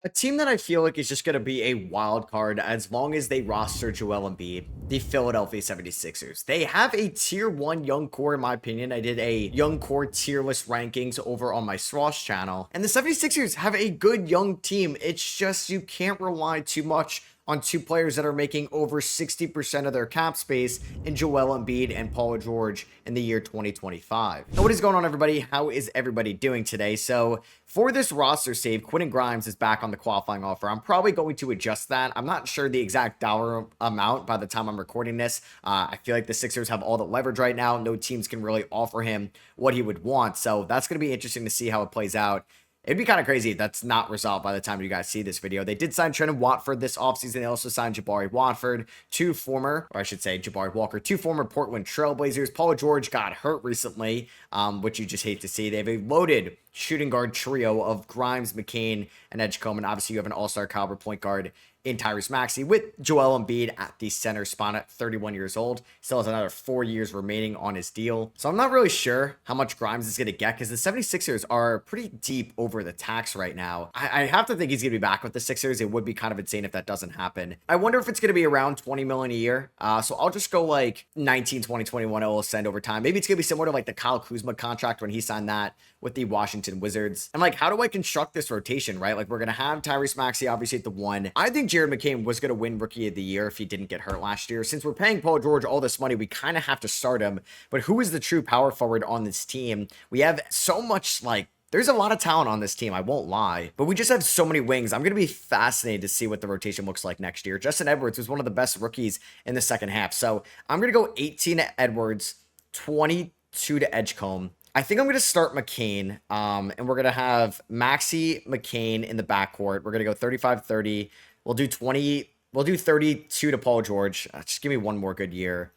A team that I feel like is just going to be a wild card as long as they roster Joel Embiid, the Philadelphia 76ers. They have a tier 1 young core, in my opinion. I did a young core tier list rankings over on my Swash channel. And the 76ers have a good young team. It's just you can't rely too much on two players that are making over 60% of their cap space in Joel Embiid and Paul George in the year 2025. Now, what is going on, everybody? How is everybody doing today? So, for this roster save, Quentin Grimes is back on the qualifying offer. I'm probably going to adjust that. I'm not sure the exact dollar amount by the time I'm recording this. I feel like the Sixers have all the leverage right now. No teams can really offer him what he would want. So that's going to be interesting to see how it plays out. It'd be kind of crazy if that's not resolved by the time you guys see this video. They did sign Trendon Watford this offseason. They also signed Jabari Watford, Jabari Walker, two former Portland Trailblazers. Paul George got hurt recently, which you just hate to see. They have a loaded shooting guard trio of Grimes, McCain, and Edgecombe. And obviously, you have an all-star caliber point guard in Tyrese Maxey with Joel Embiid at the center spot at 31 years old. Still has another 4 years remaining on his deal. So I'm not really sure how much Grimes is going to get because the 76ers are pretty deep over the tax right now. I have to think he's going to be back with the Sixers. It would be kind of insane if that doesn't happen. I wonder if it's going to be around 20 million a year. So I'll just go like 19, 20, 21. It will ascend over time. Maybe it's going to be similar to like the Kyle Kuzma contract when he signed that with the Washington Wizards. And like, how do I construct this rotation, right? Like, we're going to have Tyrese Maxey obviously at the 1. I think Jared McCain was going to win Rookie of the Year if he didn't get hurt last year. Since we're paying Paul George all this money, we kind of have to start him. But who is the true power forward on this team? We have so much, like, there's a lot of talent on this team, I won't lie. But we just have so many wings. I'm going to be fascinated to see what the rotation looks like next year. Justin Edwards was one of the best rookies in the second half. So I'm going to go 18 to Edwards, 22 to Edgecombe. I think I'm going to start McCain, and we're going to have Maxey, McCain in the backcourt. We're going to go 35-30. We'll do 32 to Paul George. Just give me one more good year.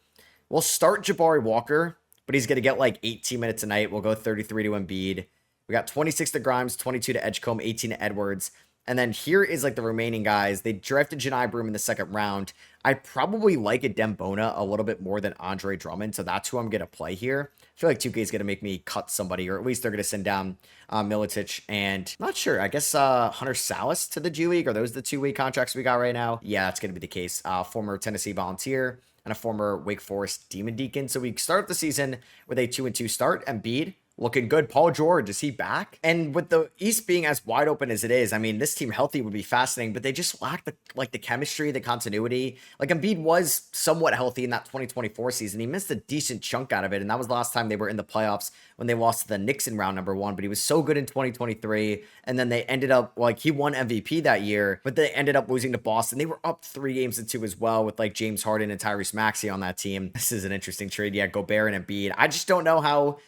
We'll start Jabari Walker, but he's going to get like 18 minutes a night. We'll go 33 to Embiid. We got 26 to Grimes, 22 to Edgecombe, 18 to Edwards. And then here is like the remaining guys. They drafted Janai Broome in the second round. I probably like a Dembona a little bit more than Andre Drummond, so that's who I'm going to play here. I feel like 2K is going to make me cut somebody, or at least they're going to send down Milicic and not sure. I guess Hunter Salas to the G League. Are those the 2-way contracts we got right now? Yeah, that's going to be the case. Former Tennessee Volunteer and a former Wake Forest Demon Deacon. So we start the season with a 2-2 start. Embiid looking good. Paul George, is he back? And with the East being as wide open as it is, I mean, this team healthy would be fascinating, but they just lack the chemistry, the continuity. Like, Embiid was somewhat healthy in that 2024 season. He missed a decent chunk out of it, and that was the last time they were in the playoffs when they lost to the Knicks in round number 1, but he was so good in 2023, and then they ended up, like, he won MVP that year, but they ended up losing to Boston. They were up 3-2 as well with, like, James Harden and Tyrese Maxey on that team. This is an interesting trade. Yeah, Gobert and Embiid. I just don't know how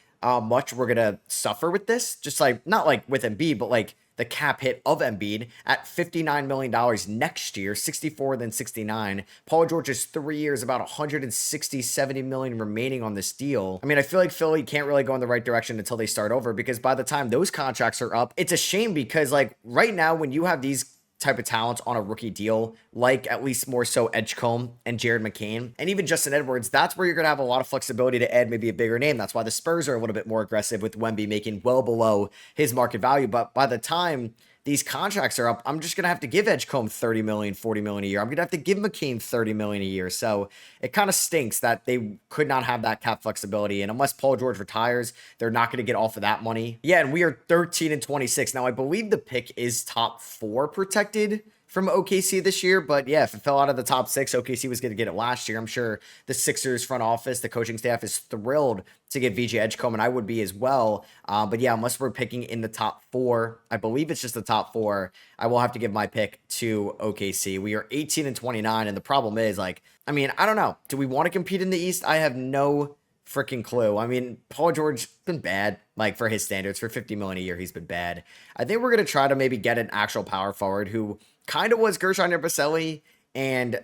much we're gonna suffer with this. Just like, not like with Embiid, but like the cap hit of Embiid at $59 million next year, 64 then 69. Paul George is 3 years, about 160-70 million remaining on this deal. I mean, I feel like Philly can't really go in the right direction until they start over, because by the time those contracts are up, it's a shame, because like right now when you have these type of talents on a rookie deal, like at least more so Edgecombe and Jared McCain, and even Justin Edwards, that's where you're going to have a lot of flexibility to add maybe a bigger name. That's why the Spurs are a little bit more aggressive with Wemby making well below his market value. But by the time these contracts are up, I'm just going to have to give Edgecombe 30 million, 40 million a year. I'm going to have to give McCain 30 million a year. So it kind of stinks that they could not have that cap flexibility. And unless Paul George retires, they're not going to get off of that money. Yeah, and we are 13 and 26. Now, I believe the pick is top 4 protected from OKC this year, but yeah, if it fell out of the top 6, OKC was going to get it last year. I'm sure the Sixers front office, the coaching staff is thrilled to get VJ Edgecombe, and I would be as well. But yeah, unless we're picking in the top 4, I believe it's just the top 4, I will have to give my pick to OKC. We are 18 and 29, and the problem is, like, I mean, I don't know. Do we want to compete in the East? I have no freaking clue. I mean, Paul George been bad, like for his standards, for 50 million a year, he's been bad. I think we're going to try to maybe get an actual power forward who kind of was Gershon Yabusele, and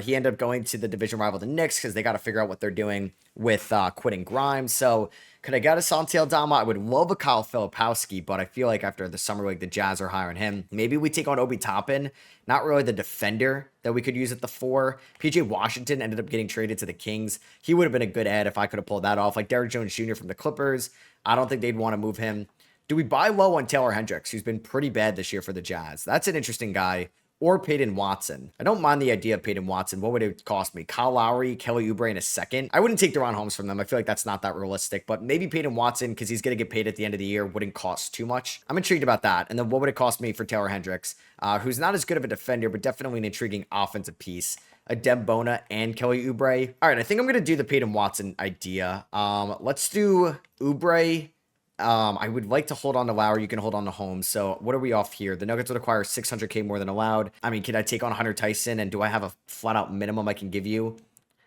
he ended up going to the division rival, the Knicks, because they got to figure out what they're doing with Quentin Grimes. So could I get a Santi Aldama? I would love a Kyle Filipowski, but I feel like after the summer league, the Jazz are hiring him. Maybe we take on Obi Toppin, not really the defender that we could use at the 4. PJ Washington ended up getting traded to the Kings. He would have been a good ad if I could have pulled that off. Like Derrick Jones Jr. from the Clippers, I don't think they'd want to move him. Do we buy low on Taylor Hendricks, who's been pretty bad this year for the Jazz? That's an interesting guy. Or Peyton Watson. I don't mind the idea of Peyton Watson. What would it cost me? Kyle Lowry, Kelly Oubre in a second. I wouldn't take Deron Holmes from them. I feel like that's not that realistic. But maybe Peyton Watson, because he's going to get paid at the end of the year, wouldn't cost too much. I'm intrigued about that. And then what would it cost me for Taylor Hendricks, who's not as good of a defender, but definitely an intriguing offensive piece? A Dembona and Kelly Oubre. All right, I think I'm going to do the Peyton Watson idea. Let's do Oubre. I would like to hold on to Lowry. You can hold on to Holmes. So what are we off here? The Nuggets would acquire 600K more than allowed. I mean, can I take on Hunter Tyson? And do I have a flat out minimum I can give you?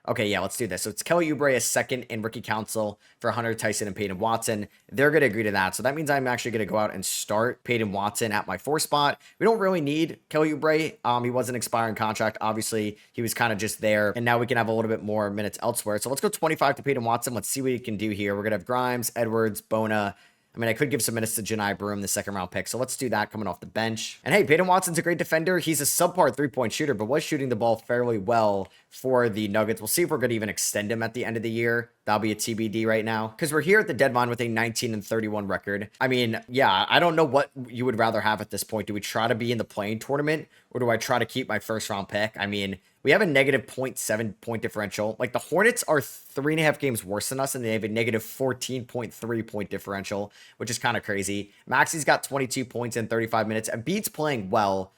Okay, yeah, let's do this. So it's Kelly Oubre, a second in rookie council for Hunter Tyson and Peyton Watson. They're going to agree to that. So that means I'm actually going to go out and start Peyton Watson at my 4 spot. We don't really need Kelly Oubre. He was an expiring contract. Obviously, he was kind of just there. And now we can have a little bit more minutes elsewhere. So let's go 25 to Peyton Watson. Let's see what he can do here. We're going to have Grimes, Edwards, Bona. I mean, I could give some minutes to Janai Broom, the second round pick. So let's do that coming off the bench. And hey, Peyton Watson's a great defender. He's a subpar 3-point shooter, but was shooting the ball fairly well for the Nuggets. We'll see if we're going to even extend him at the end of the year. That'll be a TBD right now, because we're here at the deadline with a 19-31 record. I mean, yeah, I don't know what you would rather have at this point. Do we try to be in the playing tournament, or do I try to keep my first round pick? I mean, we have a negative 0.7 point differential. Like, the Hornets are 3.5 games worse than us, and they have a negative 14.3 point differential, which is kind of crazy. Maxi's got 22 points in 35 minutes. Embiid's playing well.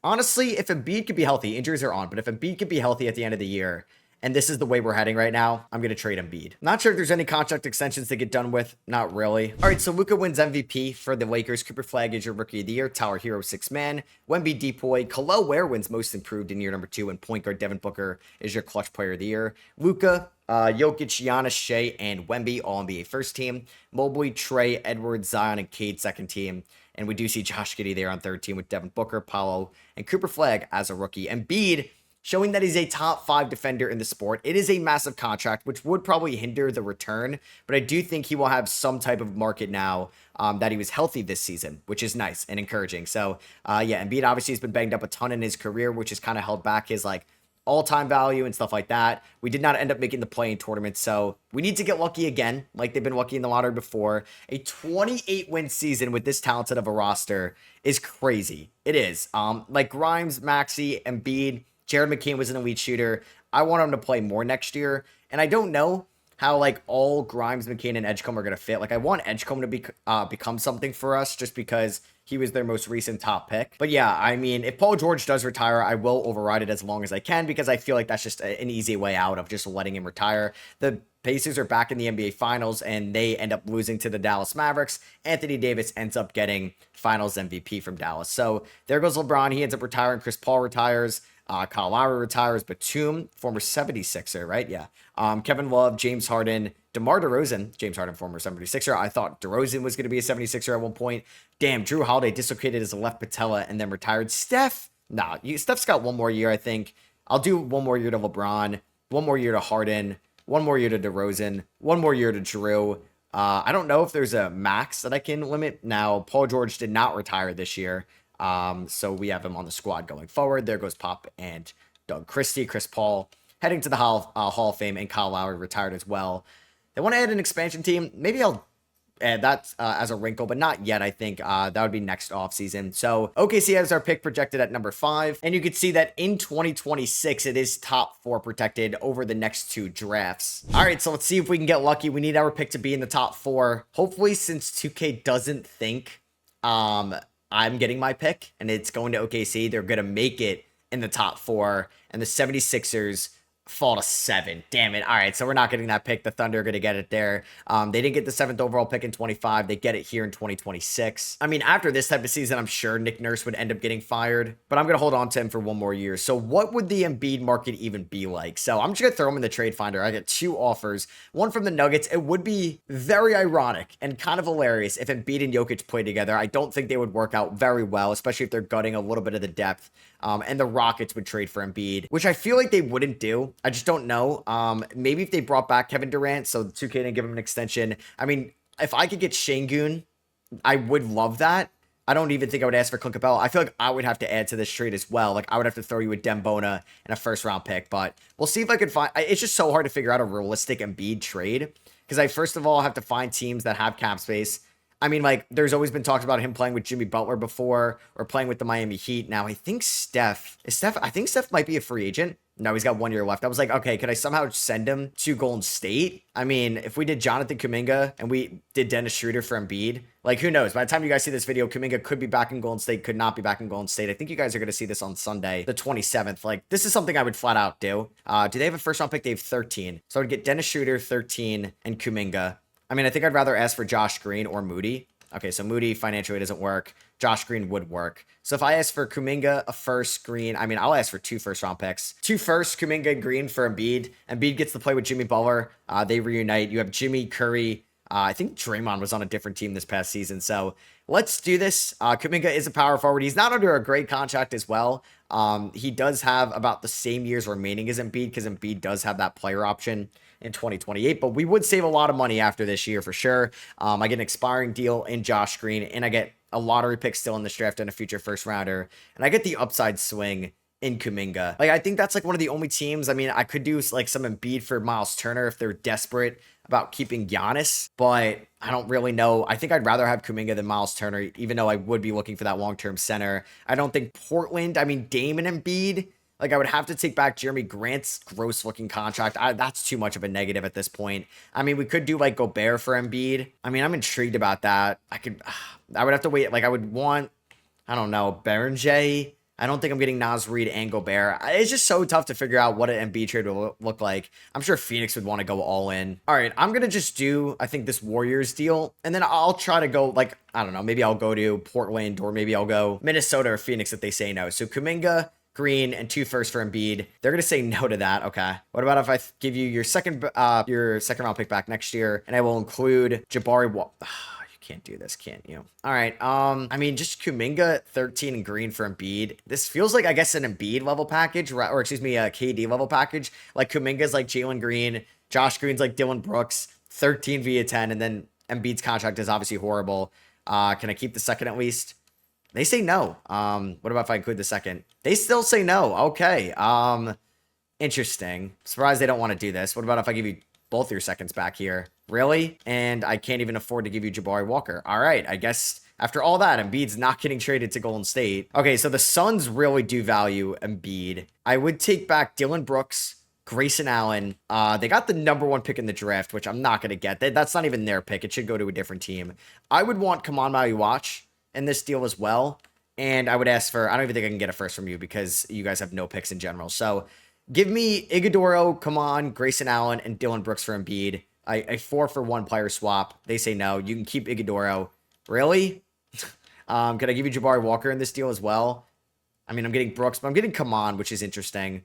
Honestly, if Embiid could be healthy, injuries are on, but if Embiid could be healthy at the end of the year, and this is the way we're heading right now, I'm going to trade Embiid. Not sure if there's any contract extensions to get done with. Not really. All right, so Luka wins MVP for the Lakers. Cooper Flagg is your Rookie of the Year. Tyler Hero, 6th man. Wemby Depoy. Khalil Ware wins Most Improved in year number 2. And point guard Devin Booker is your Clutch Player of the Year. Luka, Jokic, Giannis, Shea, and Wemby all NBA first team. Mobley, Trey, Edwards, Zion, and Cade second team. And we do see Josh Giddey there on third team with Devin Booker, Paolo, and Cooper Flagg as a rookie. Embiid, showing that he's a top 5 defender in the sport. It is a massive contract, which would probably hinder the return, but I do think he will have some type of market now that he was healthy this season, which is nice and encouraging. So, yeah, Embiid obviously has been banged up a ton in his career, which has kind of held back his, like, all-time value and stuff like that. We did not end up making the play-in tournament, so we need to get lucky again, like they've been lucky in the lottery before. A 28-win season with this talented of a roster is crazy. It is. Like Grimes, Maxey, Embiid, Jared McCain was an elite shooter. I want him to play more next year. And I don't know how, like, all Grimes, McCain, and Edgecombe are going to fit. Like, I want Edgecombe to become something for us just because he was their most recent top pick. But yeah, I mean, if Paul George does retire, I will override it as long as I can, because I feel like that's just an easy way out of just letting him retire. The Pacers are back in the NBA Finals, and they end up losing to the Dallas Mavericks. Anthony Davis ends up getting Finals MVP from Dallas. So there goes LeBron. He ends up retiring. Chris Paul retires. Kyle Lowry retires. Batum, former 76er, right? Yeah. Kevin Love, James Harden, DeMar DeRozan, James Harden, former 76er. I thought DeRozan was going to be a 76er at one point. Damn, Drew Holiday dislocated his left patella and then retired. Steph's got one more year, I think. I'll do one more year to LeBron, one more year to Harden, one more year to DeRozan, one more year to Drew. I don't know if there's a max that I can limit. Now, Paul George did not retire this year. So we have him on the squad going forward. There goes Pop and Doug Christie. Chris Paul heading to the Hall of Fame, and Kyle Lowry retired as well. They want to add an expansion team. Maybe I'll add that as a wrinkle, but not yet. I think that would be next offseason. So OKC has our pick projected at number 5. And you can see that in 2026, it is top 4 protected over the next 2 drafts. All right, so let's see if we can get lucky. We need our pick to be in the top 4. Hopefully, since 2K doesn't think I'm getting my pick and it's going to OKC, they're going to make it in the top 4. And the 76ers fall to 7. Damn it. All right, so we're not getting that pick. The Thunder are going to get it there. They didn't get the 7th overall pick in 25. They get it here in 2026. I mean, after this type of season, I'm sure Nick Nurse would end up getting fired, but I'm going to hold on to him for one more year. So what would the Embiid market even be like? So I'm just going to throw him in the trade finder. I get 2 offers, one from the Nuggets. It would be very ironic and kind of hilarious if Embiid and Jokic played together. I don't think they would work out very well, especially if they're gutting a little bit of the depth. And the Rockets would trade for Embiid, which I feel like they wouldn't do. I just don't know. Maybe if they brought back Kevin Durant, so 2K didn't give him an extension. I mean, if I could get Şengün, I would love that. I don't even think I would ask for Clint Capella. I feel like I would have to add to this trade as well. Like, I would have to throw you a Dembona and a first-round pick, but we'll see if I could find... It's just so hard to figure out a realistic Embiid trade, because I, first of all, have to find teams that have cap space. I mean, like, there's always been talks about him playing with Jimmy Butler before or playing with the Miami Heat. Now, I think I think Steph might be a free agent. No, he's got 1 year left. I was like, okay, could I somehow send him to Golden State? I mean, if we did Jonathan Kuminga and we did Dennis Schroeder for Embiid, like, who knows? By the time you guys see this video, Kuminga could be back in Golden State, could not be back in Golden State. I think you guys are going to see this on Sunday, the 27th. Like, this is something I would flat out do. Do they have a first round pick? They have 13. So I would get Dennis Schroeder, 13, and Kuminga. I mean, I think I'd rather ask for Josh Green or Moody. Okay, so Moody financially doesn't work. Josh Green would work. So if I ask for Kuminga, a first, Green, I mean, I'll ask for 2 first-round picks. 2 first, Kuminga, Green for Embiid. Embiid gets to play with Jimmy Butler. They reunite. You have Jimmy, Curry. I think Draymond was on a different team this past season. So let's do this. Kuminga is a power forward. He's not under a great contract as well. He does have about the same years remaining as Embiid because Embiid does have that player option in 2028, but we would save a lot of money after this year for sure. I get an expiring deal in Josh Green, and I get a lottery pick still in this draft and a future first rounder, and I get the upside swing in Kuminga. Like, I think that's like one of the only teams. I mean, I could do like some Embiid for Miles Turner if they're desperate about keeping Giannis, but I don't really know. I think I'd rather have Kuminga than Miles Turner, even though I would be looking for that long-term center. I don't think Portland, I mean, Dame and Embiid, like, I would have to take back Jeremy Grant's gross-looking contract. That's too much of a negative at this point. I mean, we could do, like, Gobert for Embiid. I mean, I'm intrigued about that. I would have to wait. Like, I would want, I don't know, Berenjay. I don't think I'm getting Naz Reid and Gobert. It's just so tough to figure out what an Embiid trade will look like. I'm sure Phoenix would want to go all in. All right, I'm going to just do, I think, this Warriors deal. And then I'll try to go, like, I don't know, maybe I'll go to Portland or maybe I'll go Minnesota or Phoenix if they say no. So Kuminga, Green, and 2 firsts for Embiid. They're going to say no to that. Okay. What about if I give you your second round pick back next year, and I will include Jabari Can't do this, can't you? All right. I mean, just Kuminga, 13, and Green for Embiid. This feels like, I guess, an Embiid level package, or excuse me, a KD level package. Like, Kuminga's like Jalen Green, Josh Green's like Dylan Brooks, 13 via 10, and then Embiid's contract is obviously horrible. Can I keep the second at least? They say no. What about if I include the second? They still say no. Okay. Interesting. Surprised they don't want to do this. What about if I give you both your seconds back here? Really? And I can't even afford to give you Jabari Walker. All right. I guess after all that, Embiid's not getting traded to Golden State. Okay, so the Suns really do value Embiid. I would take back Dylan Brooks, Grayson Allen. They got the #1 pick in the draft, which I'm not going to get. That's not even their pick. It should go to a different team. I would want Kaman Maliwatch in this deal as well. And I would ask for, I don't even think I can get a first from you because you guys have no picks in general. So give me Iguodala, Kaman, Grayson Allen, and Dylan Brooks for Embiid. A 4-for-1 player swap. They say no. You can keep Iguodala. Really? Could I give you Jabari Walker in this deal as well? I mean, I'm getting Brooks, but I'm getting Kaman, which is interesting.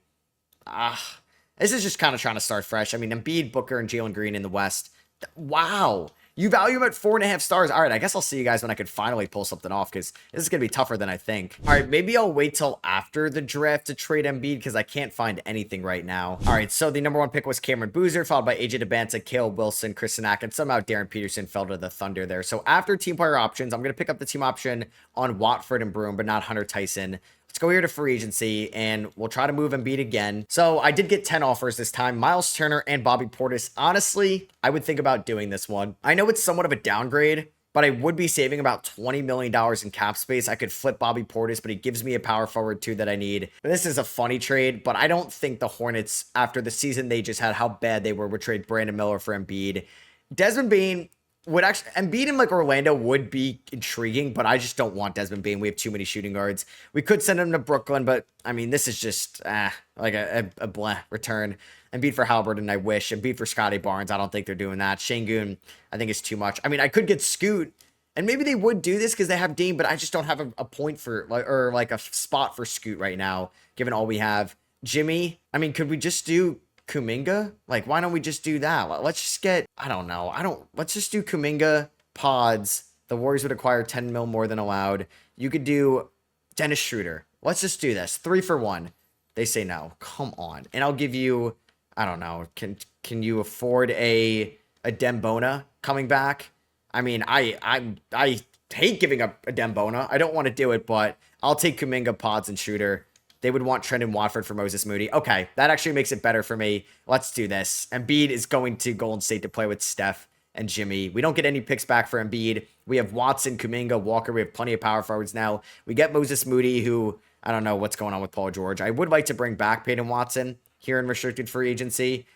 This is just kind of trying to start fresh. I mean, Embiid, Booker, and Jalen Green in the West. Wow. You value him at 4.5 stars. All right, I guess I'll see you guys when I could finally pull something off because this is going to be tougher than I think. All right, maybe I'll wait till after the draft to trade Embiid because I can't find anything right now. All right, so the #1 pick was Cameron Boozer, followed by AJ Debanta, Caleb Wilson, Chris Sinak, and somehow Darren Peterson fell to the Thunder there. So after team player options, I'm going to pick up the team option on Watford and Broome, but not Hunter Tyson. Let's go here to free agency, and we'll try to move Embiid again. So I did get 10 offers this time. Miles Turner and Bobby Portis. Honestly, I would think about doing this one. I know it's somewhat of a downgrade, but I would be saving about $20 million in cap space. I could flip Bobby Portis, but he gives me a power forward too that I need. This is a funny trade, but I don't think the Hornets, after the season they just had, how bad they were, would trade Brandon Miller for Embiid. Desmond Bane would actually, Embiid in like Orlando would be intriguing, but I just don't want Desmond Bane. We have too many shooting guards. We could send him to Brooklyn, but I mean, this is just like a blah return. Embiid for Halliburton, I wish. Embiid for Scotty Barnes, I don't think they're doing that. Şengün, I think is too much. I mean, I could get Scoot, and maybe they would do this because they have Dame, but I just don't have a point for, like a spot for Scoot right now, given all we have. Jimmy, I mean, could we just do Kuminga? Like, why don't we just do that? Let's just get, I don't know. Let's just do Kuminga, Pods. The Warriors would acquire 10 mil more than allowed. You could do Dennis Schroeder. Let's just do this. 3-for-1. They say no. Come on. And I'll give you, I don't know. Can you afford a Dembona coming back? I mean, I hate giving up a Dembona. I don't want to do it, but I'll take Kuminga, Pods, and Schroeder. They would want Trendon Watford for Moses Moody. Okay, that actually makes it better for me. Let's do this. Embiid is going to Golden State to play with Steph and Jimmy. We don't get any picks back for Embiid. We have Watson, Kuminga, Walker. We have plenty of power forwards now. We get Moses Moody, who I don't know what's going on with Paul George. I would like to bring back Peyton Watson here in restricted free agency.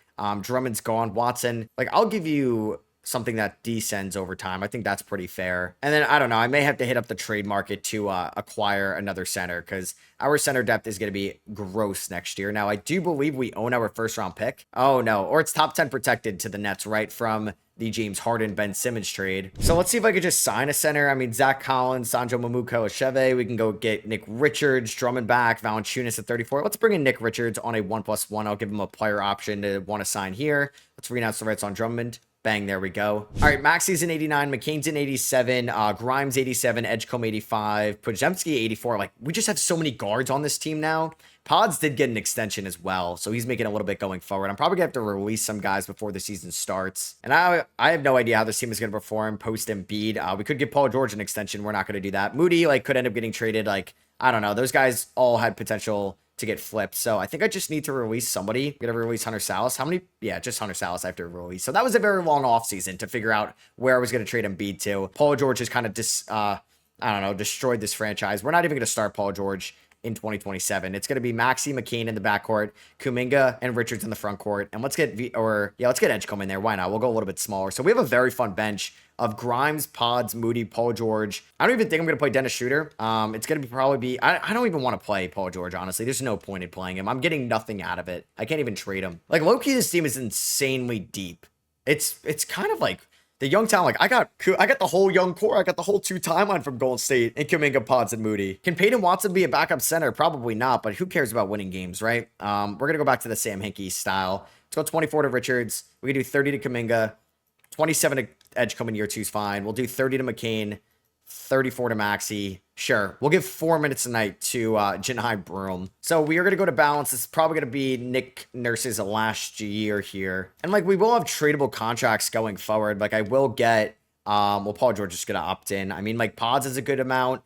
Drummond's gone. Watson, like, I'll give you something that descends over time. I think that's pretty fair. And then I don't know, I may have to hit up the trade market to acquire another center, because our center depth is going to be gross next year. Now, I do believe we own our first round pick. Oh no, or it's top 10 protected to the Nets, right, from the James Harden, Ben Simmons trade. So let's see if I could just sign a center. I mean, Zach Collins, Sanjo Mamuko, Achebe. We can go get Nick Richards, Drummond back, Valanciunas at 34. Let's bring in Nick Richards on a 1+1. I'll give him a player option to want to sign here. Let's renounce the rights on Drummond. Bang, there we go. All right, Maxi's in 89, McCain's in 87, Grimes 87, Edgecombe 85, Podziemski 84. Like, we just have so many guards on this team now. Pods did get an extension as well, so he's making a little bit going forward. I'm probably going to have to release some guys before the season starts. And I have no idea how this team is going to perform post-Embiid. We could give Paul George an extension. We're not going to do that. Moody, like, could end up getting traded. Like, I don't know. Those guys all had potential to get flipped. So I think I just need to release somebody. I'm gonna release Hunter Salas. How many? Yeah, just Hunter Salas I have to release. So that was a very long offseason to figure out where I was gonna trade Embiid to. Paul George has kind of I don't know, destroyed this franchise. We're not even gonna start Paul George in 2027. It's going to be Maxey, McCain in the backcourt, Kuminga and Richards in the front court. And let's get Edgecombe in there. Why not? We'll go a little bit smaller. So we have a very fun bench of Grimes, Pods, Moody, Paul George. I don't even think I'm going to play Dennis Schroeder. It's going to probably be, I don't even want to play Paul George, honestly. There's no point in playing him. I'm getting nothing out of it. I can't even trade him. Like, low-key, this team is insanely deep. It's kind of like the young talent. Like, I got the whole young core. I got the whole 2 timeline from Golden State and Kuminga, Pods, and Moody. Can Peyton Watson be a backup center? Probably not, but who cares about winning games, right? We're going to go back to the Sam Hinkie style. Let's go 24 to Richards. We can do 30 to Kuminga. 27 to Edgecombe in year 2 is fine. We'll do 30 to McCain. 34 to Maxey. Sure. We'll give 4 minutes a night to Janai Broom. So we are going to go to balance. This is probably going to be Nick Nurse's last year here. And like, we will have tradable contracts going forward. Like, I will get, Paul George is going to opt in. I mean, like, Pods is a good amount.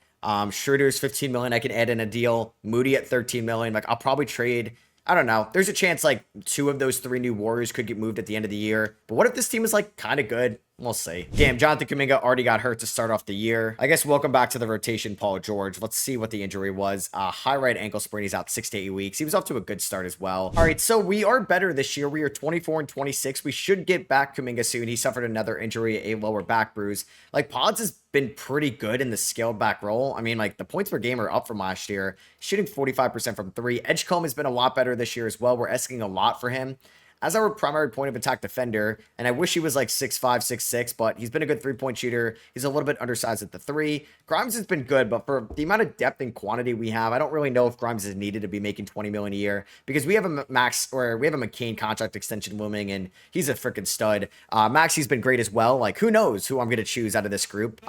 Schroeder's 15 million. I can add in a deal. Moody at 13 million. Like, I'll probably trade, I don't know. There's a chance like 2 of those 3 new Warriors could get moved at the end of the year. But what if this team is like kind of good? We'll see. Damn, Jonathan Kuminga already got hurt to start off the year. I guess welcome back to the rotation, Paul George. Let's see what the injury was. High right ankle sprain. He's out 6 to 8 weeks. He was off to a good start as well. All right, so we are better this year. We are 24 and 26. We should get back Kuminga soon. He suffered another injury, a lower back bruise. Like, Pods has been pretty good in the scaled back role. I mean, like, the points per game are up from last year. Shooting 45% from 3. Edgecombe has been a lot better this year as well. We're asking a lot for him as our primary point of attack defender, and I wish he was like 6'5", 6'6", but he's been a good 3-point shooter. He's a little bit undersized at the 3. Grimes has been good, but for the amount of depth and quantity we have, I don't really know if Grimes is needed to be making $20 million a year, because we have a McCain contract extension looming, and he's a freaking stud. Maxey's been great as well. Like, who knows who I'm going to choose out of this group?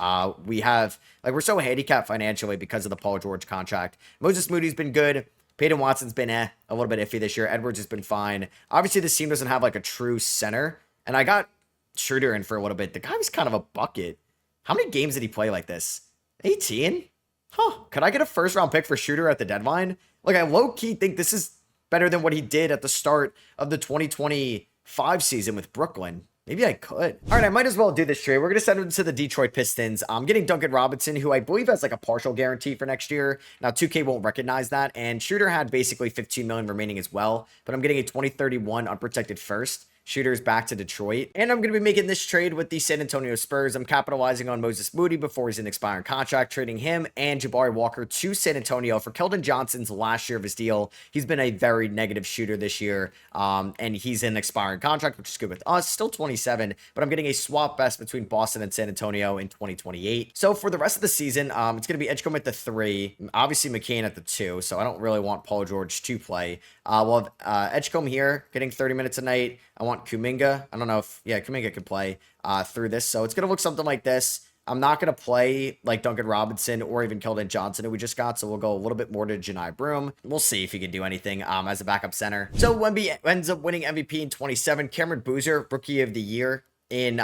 We're so handicapped financially because of the Paul George contract. Moses Moody's been good. Peyton Watson's been a little bit iffy this year. Edwards has been fine. Obviously, this team doesn't have like a true center. And I got Schroeder in for a little bit. The guy was kind of a bucket. How many games did he play like this? 18? Huh. Could I get a first round pick for Schroeder at the deadline? Like, I low-key think this is better than what he did at the start of the 2025 season with Brooklyn. Maybe I could. All right, I might as well do this trade. We're going to send him to the Detroit Pistons. I'm getting Duncan Robinson, who I believe has like a partial guarantee for next year. Now, 2K won't recognize that. And Schroeder had basically 15 million remaining as well. But I'm getting a 2031 unprotected first. Shooter's back to Detroit. And I'm going to be making this trade with the San Antonio Spurs. I'm capitalizing on Moses Moody before he's in expiring contract, trading him and Jabari Walker to San Antonio for Keldon Johnson's last year of his deal. He's been a very negative shooter this year, and he's in expiring contract, which is good with us. Still 27, but I'm getting a swap best between Boston and San Antonio in 2028. So for the rest of the season, it's going to be Edgecombe at the 3, obviously McCain at the 2, so I don't really want Paul George to play. We'll have Edgecombe here, getting 30 minutes a night. I want Kuminga. I don't know if, Kuminga could play through this. So it's going to look something like this. I'm not going to play like Duncan Robinson or even Keldon Johnson, who we just got. So we'll go a little bit more to Janai Broom. We'll see if he can do anything as a backup center. So Wemby ends up winning MVP in 27. Cameron Boozer, Rookie of the Year in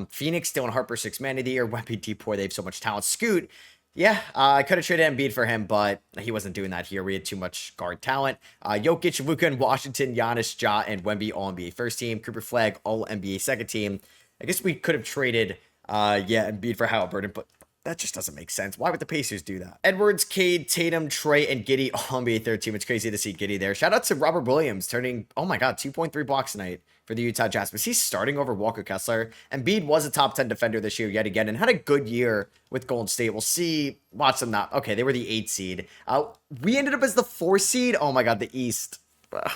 Phoenix. Dylan Harper, 6th Man of the Year. Wemby, Depoy, they have so much talent. Scoot. Yeah, I could have traded Embiid for him, but he wasn't doing that here. We had too much guard talent. Jokic, Luka, and Washington, Giannis, Ja, and Wemby, all NBA first team. Cooper Flag, all NBA second team. I guess we could have traded, Embiid for Halliburton, but that just doesn't make sense. Why would the Pacers do that? Edwards, Cade, Tatum, Trey, and Giddey all NBA third team. It's crazy to see Giddey there. Shout out to Robert Williams turning, oh my God, 2.3 blocks tonight for the Utah Jazz. Was he starting over Walker Kessler? Embiid was a top 10 defender this year yet again and had a good year with Golden State. We'll see. Watch them not. Okay, they were the 8 seed. We ended up as the 4 seed. Oh my God, the East.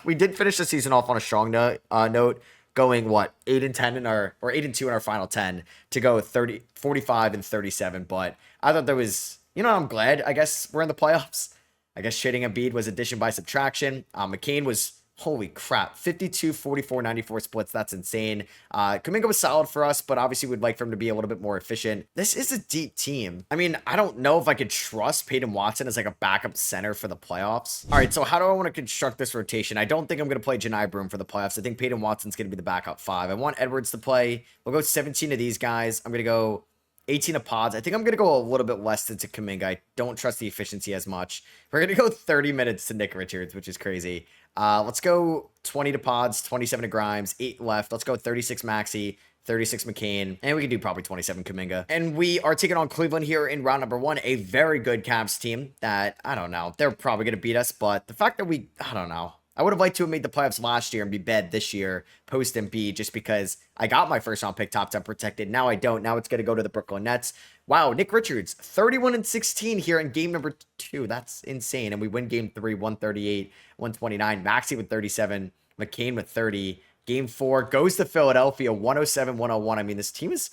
We did finish the season off on a strong note. Going what 8-10 in our, or 8-2 in our final 10 to go 45 and 37. But I thought there was, I'm glad. I guess we're in the playoffs. I guess shading Embiid was addition by subtraction. McCain was, holy crap, 52, 44, 94 splits. That's insane. Kuminga was solid for us, but obviously we'd like for him to be a little bit more efficient. This is a deep team. I mean, I don't know if I could trust Peyton Watson as like a backup center for the playoffs. All right, so how do I want to construct this rotation? I don't think I'm going to play Janai Broom for the playoffs. I think Peyton Watson's going to be the backup 5. I want Edwards to play. We'll go 17 of these guys. I'm going to go 18 of Pods. I think I'm going to go a little bit less into Kuminga. I don't trust the efficiency as much. We're going to go 30 minutes to Nick Richards, which is crazy. Let's go 20 to Pods, 27 to Grimes, 8 left. Let's go 36 Maxey, 36 McCain, and we can do probably 27 Kuminga. And we are taking on Cleveland here in round number 1, a very good Cavs team that, I don't know, they're probably going to beat us, but the fact that I don't know. I would have liked to have made the playoffs last year and be bad this year, post-Embiid, just because I got my first round pick top 10 protected. Now I don't. Now it's going to go to the Brooklyn Nets. Wow, Nick Richards, 31 and 16 here in game number 2. That's insane. And we win game 3, 138, 129. Maxey with 37, McCain with 30. Game 4 goes to Philadelphia, 107, 101. I mean, this team is,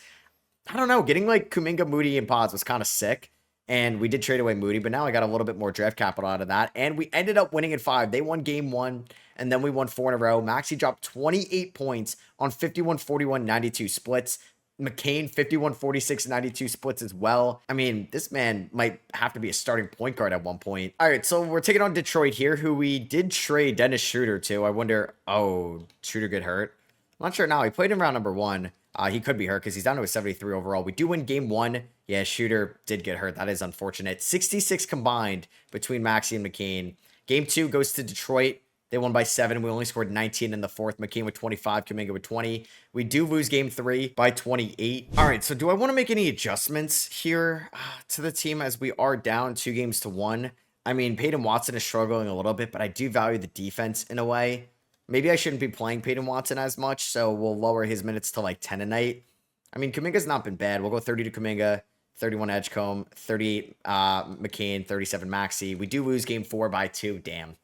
I don't know, getting like Kuminga, Moody, and Pods was kind of sick. And we did trade away Moody, but now I got a little bit more draft capital out of that. And we ended up winning in 5. They won game 1, and then we won 4 in a row. Maxey dropped 28 points on 51, 41, 92 splits. McCain, 51, 46, 92 splits as well. I mean, this man might have to be a starting point guard at one point. All right, so we're taking on Detroit here, who we did trade Dennis Schroeder to. I wonder, Schroeder get hurt? I'm not sure now. He played in round number 1. He could be hurt because he's down to a 73 overall. We do win game 1. Yeah, Shooter did get hurt. That is unfortunate. 66 combined between Maxey and McCain. Game 2 goes to Detroit. They won by 7. We only scored 19 in the 4th. McCain with 25, Kuminga with 20. We do lose game 3 by 28. All right, so do I want to make any adjustments here to the team as we are down 2 games to 1? I mean, Peyton Watson is struggling a little bit, but I do value the defense in a way. Maybe I shouldn't be playing Peyton Watson as much, so we'll lower his minutes to like 10 a night. I mean, Kuminga's not been bad. We'll go 30 to Kuminga, 31 Edgecombe, 38 McCain, 37 Maxey. We do lose game 4 by 2. Damn.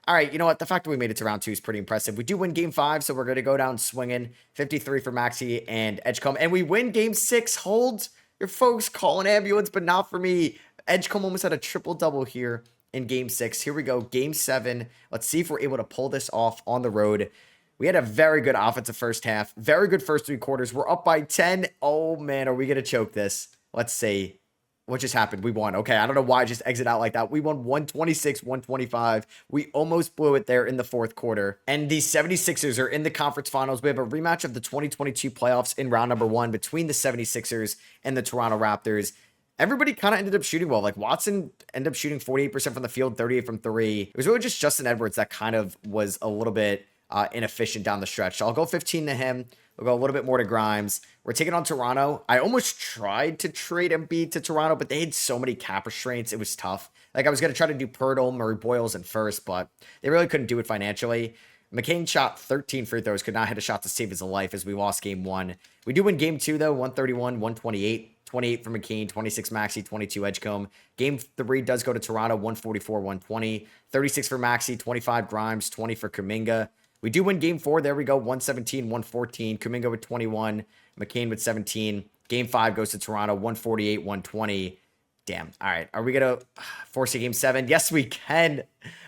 All right, you know what? The fact that we made it to round 2 is pretty impressive. We do win game 5, so we're going to go down swinging. 53 for Maxey and Edgecombe. And we win game 6. Hold your folks, call an ambulance, but not for me. Edgecombe almost had a triple-double here in game 6. Here we go, game 7. Let's see if we're able to pull this off on the road. We had a very good offensive first half. Very good first 3 quarters. We're up by 10. Oh, man, are we going to choke this? Let's see. What just happened? We won. Okay, I don't know why I just exit out like that. We won 126, 125. We almost blew it there in the 4th quarter. And the 76ers are in the conference finals. We have a rematch of the 2022 playoffs in round number 1 between the 76ers and the Toronto Raptors. Everybody kind of ended up shooting well. Like Watson ended up shooting 48% from the field, 38 from 3. It was really just Justin Edwards that kind of was a little bit inefficient down the stretch. So I'll go 15 to him. We'll go a little bit more to Grimes. We're taking on Toronto. I almost tried to trade Embiid to Toronto, but they had so many cap restraints. It was tough. Like I was going to try to do Pirtle, Murray Boyles, and first, but they really couldn't do it financially. McCain shot 13 free throws, could not hit a shot to save his life as we lost game 1. We do win game 2, though, 131, 128. 28 for McCain, 26 Maxey, 22 Edgecombe. Game 3 does go to Toronto, 144, 120. 36 for Maxey, 25 Grimes, 20 for Kuminga. We do win game 4. There we go, 117, 114. Kuminga with 21, McCain with 17. Game 5 goes to Toronto, 148, 120. Damn. All right. Are we going to force a game 7? Yes, we can.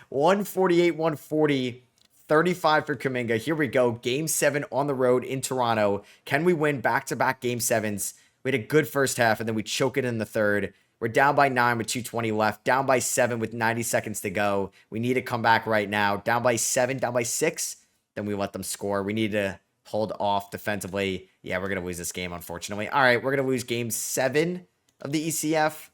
148, 140. 35 for Kuminga. Here we go. Game 7 on the road in Toronto. Can we win back-to-back game 7s? We had a good first half, and then we choke it in the 3rd. We're down by 9 with 2:20 left. Down by 7 with 90 seconds to go. We need to come back right now. Down by 7, down by 6. Then we let them score. We need to hold off defensively. Yeah, we're going to lose this game, unfortunately. All right, we're going to lose game 7 of the ECF.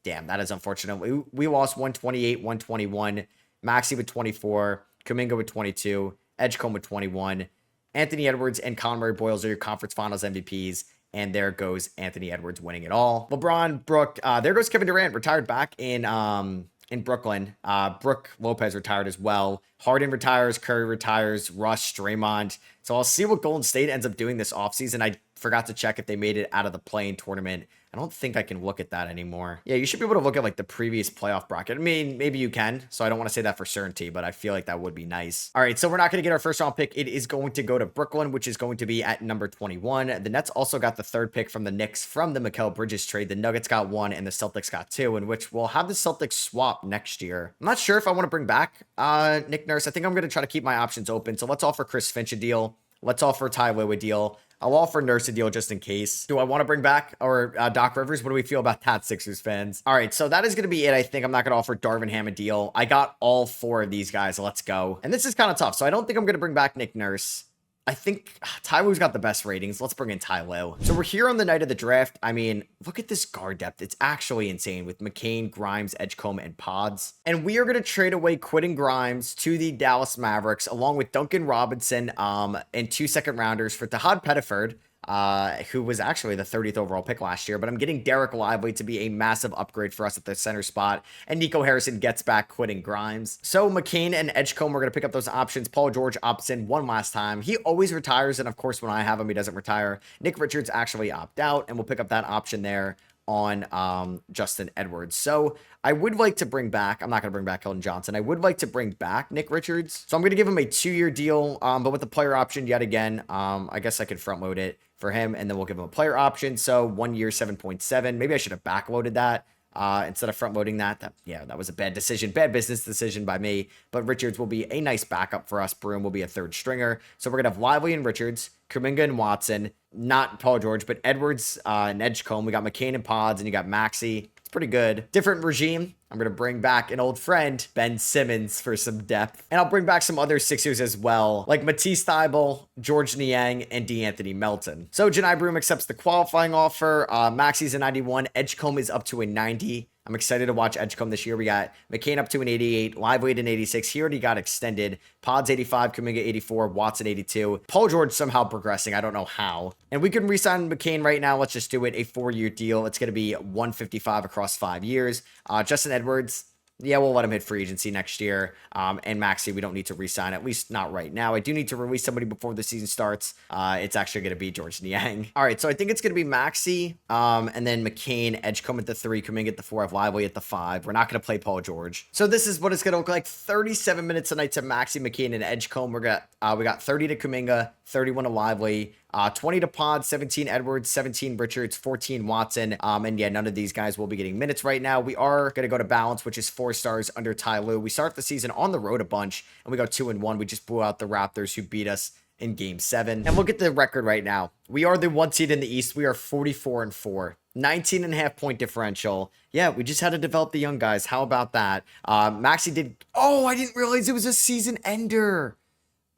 Damn, that is unfortunate. We lost 128, 121. Maxey with 24. Kuminga with 22. Edgecombe with 21. Anthony Edwards and Conroy Boyles are your conference finals MVPs. And there goes Anthony Edwards winning it all. LeBron, Brooke, there goes Kevin Durant, retired back in Brooklyn. Brooke Lopez retired as well. Harden retires, Curry retires, Russ, Draymond. So I'll see what Golden State ends up doing this offseason. I forgot to check if they made it out of the play-in tournament. I don't think I can look at that anymore. Yeah, you should be able to look at like the previous playoff bracket. I mean, maybe you can. So I don't want to say that for certainty, but I feel like that would be nice. All right, so we're not going to get our first round pick. It is going to go to Brooklyn, which is going to be at number 21. The Nets also got the third pick from the Knicks from the Mikal Bridges trade. The Nuggets got 1 and the Celtics got 2, in which we'll have the Celtics swap next year. I'm not sure if I want to bring back Nick Nurse. I think I'm going to try to keep my options open. So let's offer Chris Finch a deal. Let's offer Ty Lue a deal. I'll offer Nurse a deal just in case. Do I want to bring back or Doc Rivers? What do we feel about that, Sixers fans? All right, so that is going to be it. I think I'm not going to offer Darvin Ham a deal. I got all 4 of these guys. Let's go. And this is kind of tough, so I don't think I'm going to bring back Nick Nurse. I think Ty Lue's got the best ratings. Let's bring in Ty Lue. So we're here on the night of the draft. I mean, look at this guard depth. It's actually insane with McCain, Grimes, Edgecombe, and Pods. And we are going to trade away Quentin Grimes to the Dallas Mavericks, along with Duncan Robinson and 2 second-rounders for Tahad Pettiford, who was actually the 30th overall pick last year, but I'm getting Derek Lively to be a massive upgrade for us at the center spot, and Nico Harrison gets back Quentin Grimes. So McCain and Edgecombe, we're going to pick up those options. Paul George opts in one last time. He always retires, and of course, when I have him, he doesn't retire. Nick Richards actually opt out, and we'll pick up that option there on Justin Edwards. So I would like to bring back, I'm not going to bring back Keldon Johnson. I would like to bring back Nick Richards. So I'm going to give him a 2-year deal, but with the player option yet again. I guess I could front load it for him, and then we'll give him a player option. So 1 year, 7.7. Maybe I should have backloaded that instead of front loading that. That was a bad decision, bad business decision by me. But Richards will be a nice backup for us. Broom will be a third stringer. So we're going to have Lively and Richards, Kuminga and Watson, not Paul George, but Edwards and Edgecombe. We got McCain and Pods, and you got Maxey. It's pretty good. Different regime. I'm going to bring back an old friend, Ben Simmons, for some depth. And I'll bring back some other Sixers as well, like Matisse Thybulle, George Niang, and DeAnthony Melton. So Janai Broom accepts the qualifying offer. Maxey's a 91. Edgecombe is up to a 90. I'm excited to watch Edgecombe this year. We got McCain up to an 88, Lively at an 86. He already got extended. Pods 85, Kuminga 84, Watson 82. Paul George somehow progressing. I don't know how. And we can re-sign McCain right now. Let's just do it. A 4-year deal. It's going to be 155 across 5 years. Justin Edwards, yeah, we'll let him hit free agency next year. And Maxey, we don't need to re-sign, at least not right now. I do need to release somebody before the season starts. It's actually going to be George Niang. All right, so I think it's going to be Maxey, and then McCain, Edgecombe at the 3, Kuminga at the 4, have Lively at the 5. We're not going to play Paul George. So this is what it's going to look like. 37 minutes a night to Maxey, McCain, and Edgecombe. We got 30 to Kuminga, 31 to Lively, 20 to Pod, 17 Edwards, 17 Richards, 14 Watson. And yeah, none of these guys will be getting minutes right now. We are going to go to balance, which is 4 stars under Ty Lue. We start the season on the road a bunch, and we go 2-1. We just blew out the Raptors, who beat us in game 7. And look at the record right now. We are the 1 seed in the East. We are 44-4. 19.5 point differential. Yeah, we just had to develop the young guys. How about that? Maxey did. Oh, I didn't realize it was a season ender.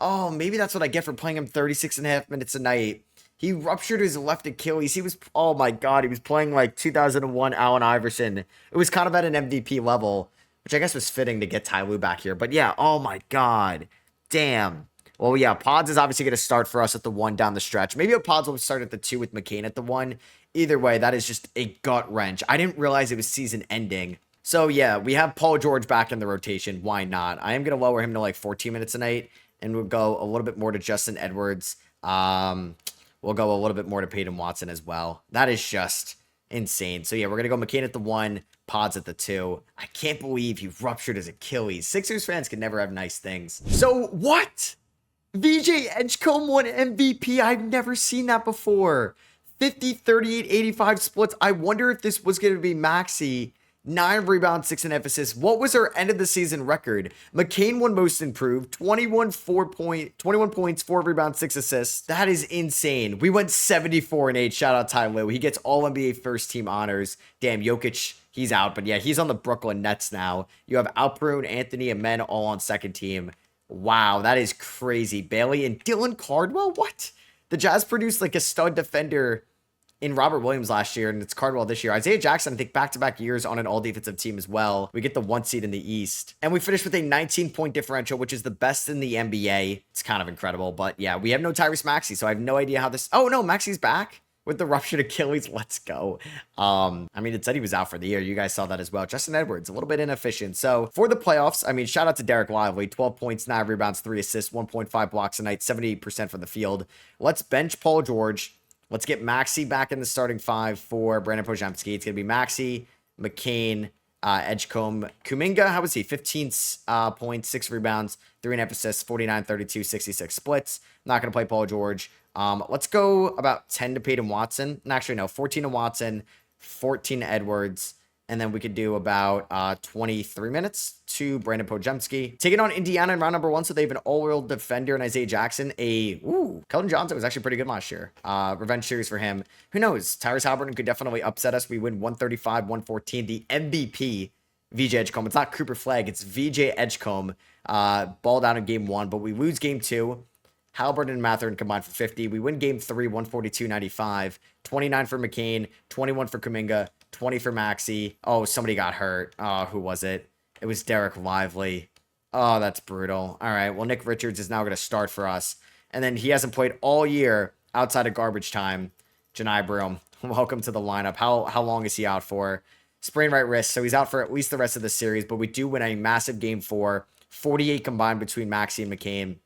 Oh, maybe that's what I get for playing him 36.5 minutes a night. He ruptured his left Achilles. He was, oh my God, he was playing like 2001 Allen Iverson. It was kind of at an MVP level, which I guess was fitting to get Ty Lue back here. But yeah, oh my God. Damn. Well, yeah, Pods is obviously going to start for us at the 1 down the stretch. Maybe Pods will start at the 2 with McCain at the 1. Either way, that is just a gut wrench. I didn't realize it was season ending. So yeah, we have Paul George back in the rotation. Why not? I am going to lower him to like 14 minutes a night. And we'll go a little bit more to Justin Edwards. We'll go a little bit more to Peyton Watson as well. That is just insane. So yeah, we're going to go McCain at the 1, Pods at the 2. I can't believe he ruptured his Achilles. Sixers fans can never have nice things. So what? VJ Edgecombe won MVP. I've never seen that before. 50, 38, 85 splits. I wonder if this was going to be Maxey. 9 rebounds, 6.5 assists. What was our end of the season record? McCain won most improved. 21 points, 4 rebounds, 6 assists. That is insane. We went 74-8. Shout out Ty Lue. He gets all NBA first team honors. Damn, Jokic, he's out. But yeah, he's on the Brooklyn Nets now. You have Alperen, Anthony, and Men all on second team. Wow, that is crazy. Bailey and Dylan Cardwell? What? The Jazz produced like a stud defender in Robert Williams last year, and it's Cardwell this year. Isaiah Jackson, I think back-to-back years on an all-defensive team as well. We get the 1 seed in the East. And we finished with a 19-point differential, which is the best in the NBA. It's kind of incredible, but yeah, we have no Tyrese Maxey, so I have no idea how this... Oh, no, Maxey's back with the ruptured Achilles. Let's go. I mean, it said he was out for the year. You guys saw that as well. Justin Edwards, a little bit inefficient. So for the playoffs, I mean, shout out to Derek Lively, 12 points, 9 rebounds, 3 assists, 1.5 blocks a night, 78% from the field. Let's bench Paul George. Let's get Maxey back in the starting 5 for Brandon Podziemski. It's going to be Maxey, McCain, Edgecombe, Kuminga. How was he? 15 points, 6 rebounds, 3.5 assists, 49, 32, 66 splits. Not going to play Paul George. Let's go about 10 to Peyton Watson. Actually, no, 14 to Watson, 14 to Edwards. And then we could do about 23 minutes to Brandon Podziemski. Taking on Indiana in round number 1, so they have an all-world defender in Isaiah Jackson. Keldon Johnson was actually pretty good last year. Revenge series for him. Who knows? Tyrese Haliburton could definitely upset us. We win 135, 114. The MVP, VJ Edgecombe. It's not Cooper Flagg. It's VJ Edgecombe. Balled out in game 1, but we lose game 2. Haliburton and Mathurin combined for 50. We win game 3, 142-95. 29 for McCain, 21 for Kuminga, 20 for Maxey. Oh, somebody got hurt. Who was it? It was Derek Lively. Oh, that's brutal. All right, well, Nick Richards is now going to start for us. And then he hasn't played all year outside of garbage time. Janai Broom, welcome to the lineup. How long is he out for? Sprained right wrist, so he's out for at least the rest of the series, but we do win a massive game 4. 48 combined between Maxey and McCain.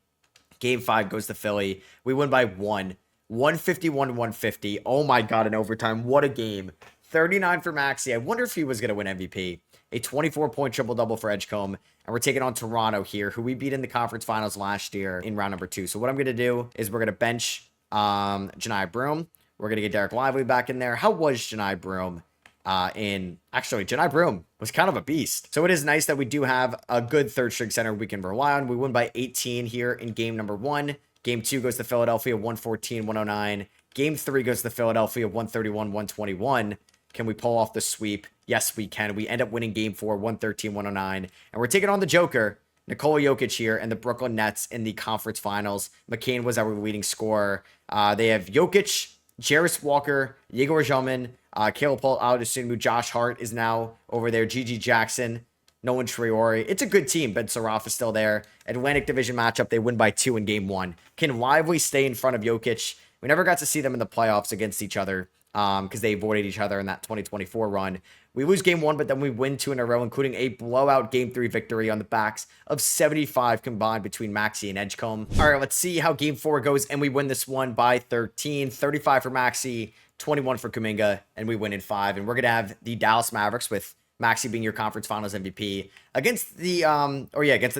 Game 5 goes to Philly. We win by 1. 151-150. Oh my God, in overtime. What a game. 39 for Maxey. I wonder if he was going to win MVP. A 24-point triple-double for Edgecombe. And we're taking on Toronto here, who we beat in the conference finals last year in round number 2. So what I'm going to do is we're going to bench Janai Broom. We're going to get Derek Lively back in there. How was Janai Broom? Actually, Janai Broom was kind of a beast. So it is nice that we do have a good third string center we can rely on. We win by 18 here in game number 1. Game 2 goes to Philadelphia, 114-109. Game 3 goes to Philadelphia, 131-121. Can we pull off the sweep? Yes, we can. We end up winning game 4, 113-109. And we're taking on the Joker, Nikola Jokic here, and the Brooklyn Nets in the conference finals. McCain was our leading scorer. They have Jokic, Jarris Walker, Yegor Zhelman, Caleb Paul Adesumu, Josh Hart is now over there, Gigi Jackson, Nolan Traore. It's a good team. Ben Saraf is still there. Atlantic Division matchup, they win by 2 in game 1. Can Lively stay in front of Jokic? We never got to see them in the playoffs against each other because they avoided each other in that 2024 run. We lose game 1, but then we win 2 in a row, including a blowout game 3 victory on the backs of 75 combined between Maxey and Edgecombe. All right, let's see how game 4 goes, and we win this one by 13. 35 for Maxey, 21 for Kuminga, and we win in 5. And we're going to have the Dallas Mavericks with Maxey being your conference finals MVP against the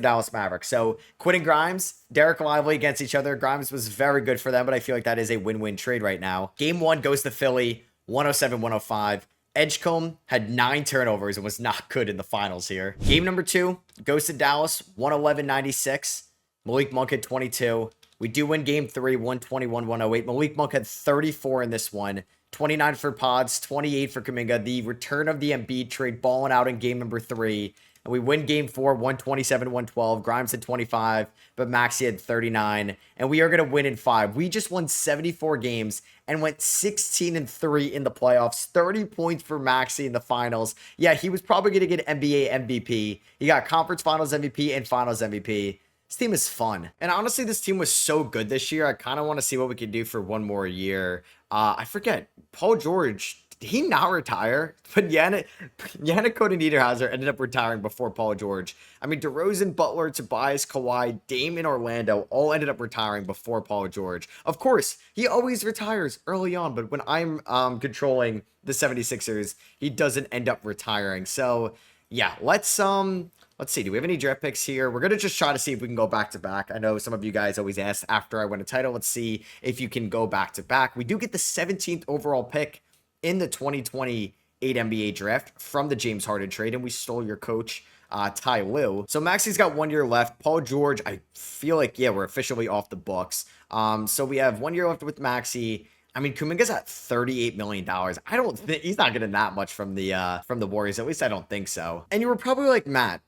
Dallas Mavericks. So Quinn and Grimes, Derek Lively against each other. Grimes was very good for them, but I feel like that is a win-win trade right now. Game 1 goes to Philly, 107-105. Edgecombe had 9 turnovers and was not good in the finals here. Game number 2 goes to Dallas, 111-96. Malik Monk had 22. We do win game 3, 121-108. Malik Monk had 34 in this one. 29 for Pods, 28 for Kuminga. The return of the Embiid trade balling out in game number 3. And we win game 4, 127-112. Grimes had 25, but Maxey had 39. And we are going to win in 5. We just won 74 games and went 16-3 in the playoffs. 30 points for Maxey in the finals. Yeah, he was probably going to get NBA MVP. He got conference finals MVP and finals MVP. This team is fun. And honestly, this team was so good this year. I kind of want to see what we could do for one more year. I forget. Paul George, did he not retire? But Yannick Cody Niederhauser ended up retiring before Paul George. I mean, DeRozan, Butler, Tobias, Kawhi, Dame, and Orlando all ended up retiring before Paul George. Of course, he always retires early on, but when I'm controlling the 76ers, he doesn't end up retiring. So, yeah, let's see. Do we have any draft picks here? We're going to just try to see if we can go back to back. I know some of you guys always ask after I win a title. Let's see if you can go back to back. We do get the 17th overall pick in the 2028 NBA draft from the James Harden trade, and we stole your coach, Ty Lue. So Maxey's got 1 year left. Paul George, I feel like, yeah, we're officially off the books. So we have 1 year left with Maxey. I mean, Kuminga's at $38 million. I don't think he's not getting that much from the Warriors. At least I don't think so. And you were probably like, Matt,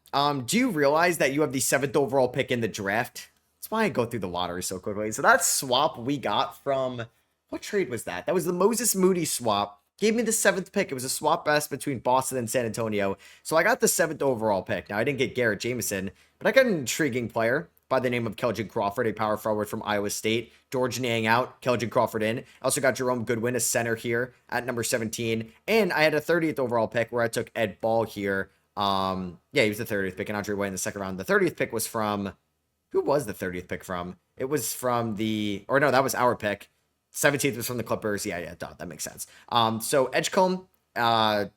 do you realize that you have the 7th overall pick in the draft? That's why I go through the lottery so quickly. So that swap we got from What trade was that? That was the Moses Moody swap. Gave me the 7th pick. It was a swap best between Boston and San Antonio. So I got the 7th overall pick. Now, I didn't get Garrett Jameson, but I got an intriguing player by the name of Keldon Crawford, a power forward from Iowa State. George Niang out, Keldon Crawford in. I also got Jerome Goodwin, a center here at number 17. And I had a 30th overall pick where I took Ed Ball here. Yeah, he was the 30th pick, and Andre White in the second round. The 30th pick was from... Who was the 30th pick from? It was from the... Or no, that was our pick. 17th was from the Clippers. Yeah, that makes sense. So Edgecombe, $18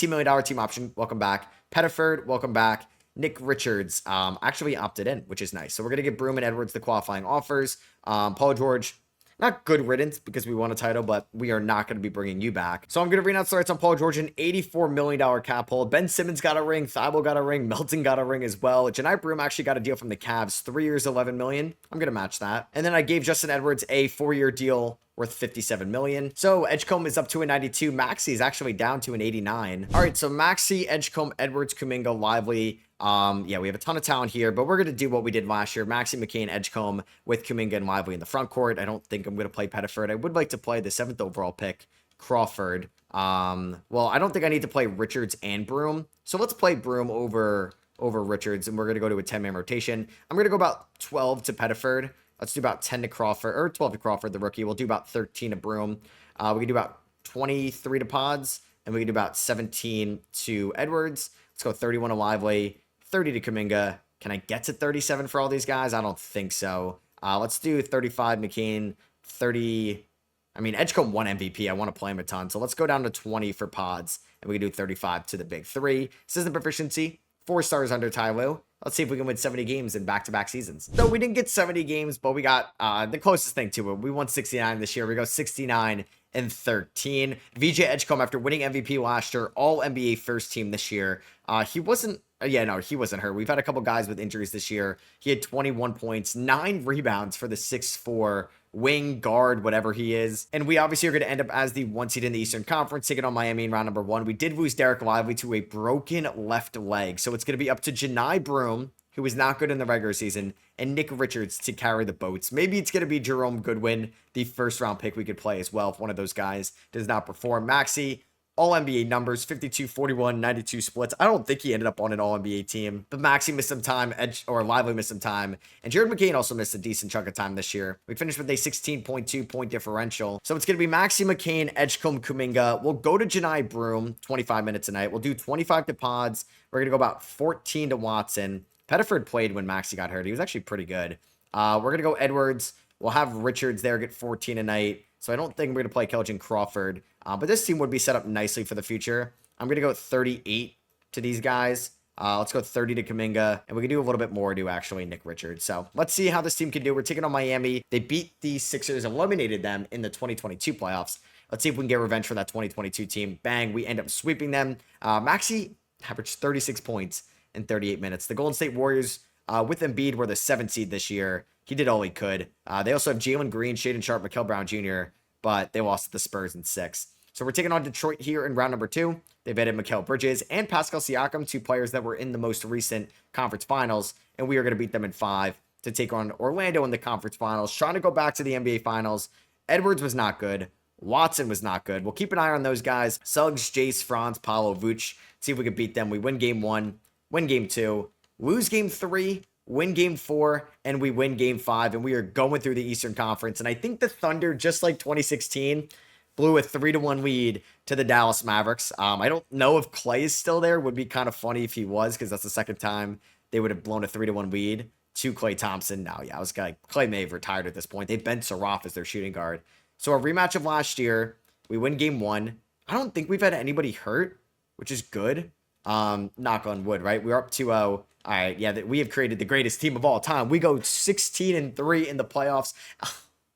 million team option. Welcome back. Pettiford, welcome back. Nick Richards actually opted in, which is nice. So we're going to give Broom and Edwards the qualifying offers. Paul George, not good riddance because we won a title, but we are not going to be bringing you back. So I'm going to read out starts on Paul George, an $84 million cap hold. Ben Simmons got a ring. Thibault got a ring. Melton got a ring as well. Janai Broom actually got a deal from the Cavs. 3 years, $11 million. I'm going to match that. And then I gave Justin Edwards a 4-year deal worth $57 million. So Edgecombe is up to a 92. Maxey is actually down to an 89. All right, so Maxey, Edgecombe, Edwards, Kuminga, Lively. Yeah, we have a ton of talent here, but we're going to do what we did last year. Maxey, McCain, Edgecombe with Kuminga and Lively in the front court. I don't think I'm going to play Pettiford. I would like to play the 7th overall pick, Crawford. Well, I don't think I need to play Richards and Broom. So let's play Broom over Richards, and we're going to go to a 10-man rotation. I'm going to go about 12 to Pettiford. Let's do about 10 to Crawford, or 12 to Crawford, the rookie. We'll do about 13 to Broom. We can do about 23 to Pods, and we can do about 17 to Edwards. Let's go 31 to Lively, 30 to Kuminga. Can I get to 37 for all these guys? I don't think so. Let's do 35 McCain, 30. I mean, Edgecombe won MVP. I want to play him a ton. So let's go down to 20 for Pods, and we can do 35 to the big 3. System proficiency, 4 stars under Ty Lue. Let's see if we can win 70 games in back-to-back seasons. So we didn't get 70 games, but we got the closest thing to it. We won 69 this year. We go 69 and 13. VJ Edgecombe, after winning MVP last year, all NBA first team this year. He wasn't hurt. We've had a couple guys with injuries this year. He had 21 points, 9 rebounds for the 6'4" wing guard, whatever he is. And we obviously are going to end up as the 1 seed in the Eastern Conference, taking on Miami in round number 1. We did lose Derek Lively to a broken left leg. So it's going to be up to Janai Broom, who was not good in the regular season, and Nick Richards to carry the boats. Maybe it's going to be Jerome Goodwin, the first round pick we could play as well if one of those guys does not perform. Maxey, all NBA numbers, 52, 41, 92 splits. I don't think he ended up on an all NBA team, but Maxey missed some time, Lively missed some time, and Jared McCain also missed a decent chunk of time this year. We finished with a 16.2 point differential. So it's going to be Maxey, McCain, Edgecombe, Kuminga. We'll go to Janai Broom, 25 minutes a night. We'll do 25 to Pods. We're going to go about 14 to Watson. Pettiford played when Maxey got hurt. He was actually pretty good. We're going to go Edwards. We'll have Richards there get 14 a night. So I don't think we're going to play Keldon Crawford. But this team would be set up nicely for the future. I'm going to go 38 to these guys. Let's go 30 to Kuminga. And we can do a little bit more to actually Nick Richards. So let's see how this team can do. We're taking on Miami. They beat the Sixers, eliminated them in the 2022 playoffs. Let's see if we can get revenge for that 2022 team. Bang, we end up sweeping them. Maxey averaged 36 points in 38 minutes. The Golden State Warriors, with Embiid, were the 7th seed this year. He did all he could. They also have Jalen Green, Shaedon Sharpe, Mikael Brown Jr., but they lost to the Spurs in 6. So we're taking on Detroit here in round number 2. They've added Mikal Bridges and Pascal Siakam, 2 players that were in the most recent conference finals, and we are going to beat them in 5 to take on Orlando in the conference finals, trying to go back to the NBA finals. Edwards was not good. Watson was not good. We'll keep an eye on those guys. Suggs, Jace, Franz, Paolo, Vooch. See if we can beat them. We win game 1, win game 2, lose game 3, win game 4, and we win game 5, and we are going through the Eastern Conference. And I think the Thunder, just like 2016, blew a 3-1 lead to the Dallas Mavericks. I don't know if Clay is still there. Would be kind of funny if he was, because that's the second time they would have blown a 3-1 lead to Klay Thompson. Now, yeah, I was like, Clay may have retired at this point. They bent Saraf as their shooting guard. So a rematch of last year, we win game 1. I don't think we've had anybody hurt, which is good. Knock on wood, right? We're up 2-0. All right, yeah, we have created the greatest team of all time. We go 16-3 in the playoffs.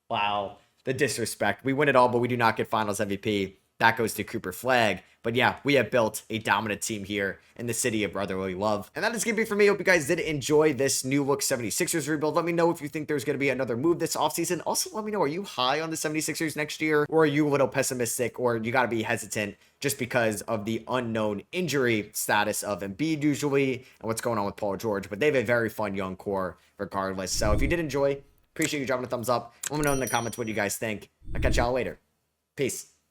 Wow, the disrespect. We win it all, but we do not get Finals MVP. That goes to Cooper Flagg. But yeah, we have built a dominant team here in the city of brotherly love. And that is going to be for me. Hope you guys did enjoy this new look 76ers rebuild. Let me know if you think there's going to be another move this offseason. Also, let me know, are you high on the 76ers next year? Or are you a little pessimistic? Or you got to be hesitant just because of the unknown injury status of Embiid usually and what's going on with Paul George. But they have a very fun young core regardless. So if you did enjoy, appreciate you dropping a thumbs up. Let me know in the comments what you guys think. I'll catch y'all later. Peace.